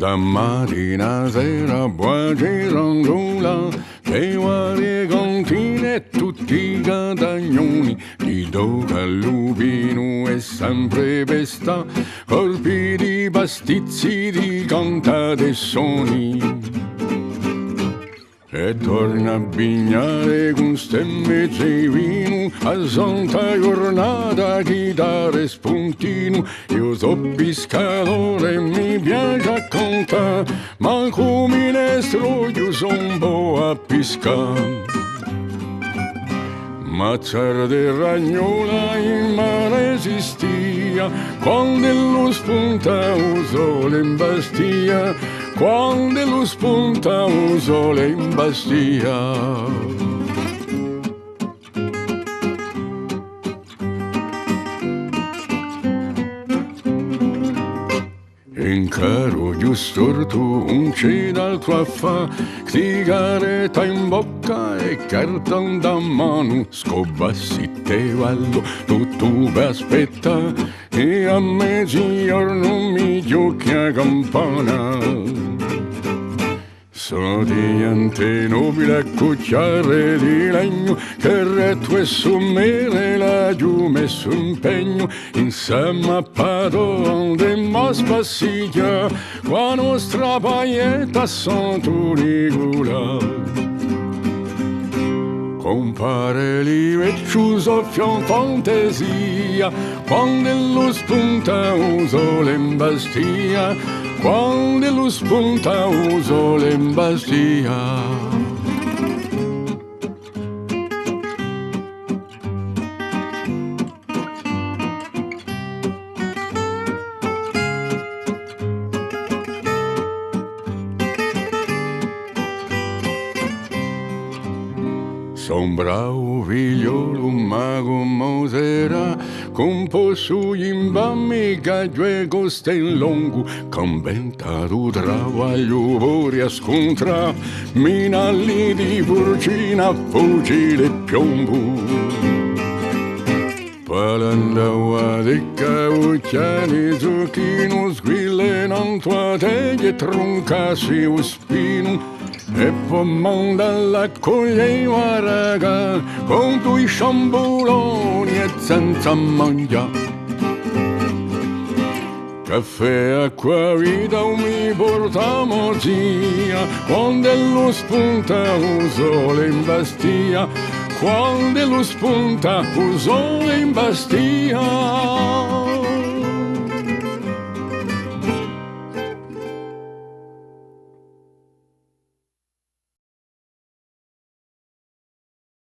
da mattina a sera poi girandola, le varie cantine e tutti i catagnoni, di tocca al lupino e sempre pesta, colpi di pastizzi di cantate e suoni. E torna a bignare con stemme di vino, a santa giornata chitarra e spuntino. Io so pescatore e mi piace a cantare, ma come minestrone io sono un po' a pescare. Mazzara di ragnola in mare esistia, quando lo spunta il sole in bastia, quando lo spunta il sole in bastia. Incaro giusto tu un c'è d'altro a fa, sigaretta in bocca e carton da mano, scobassi te vallo, tutto per aspetta, e a mezzogiorno mi giochi a campana. Sono di antenobile a cucciare di legno, che retto e sommere la giù messo impegno, insieme a padrone ma spassiglia, qua nostra paglietta santo Nicola. Compare lì vecchio soffio in fantasia, quando lo spunta il sole in bastia, quando lo spunta il sole in bastia. Son bravo figliolo, ma come sarà, composto in bammi che due coste in lungo, conventato travaglio fuori a scontra, minalli di porcina, fucile piombo. Parlando a decca ucciani, zucchino, squille, non tua teglia, troncassi o spino, e poi manda la coglieva raga, con due sciambuloni e senza mangiare. Caffè, acqua, vita, mi portamo zia, quando lo spunta il sole in bastia, quando lo spunta il sole in bastia.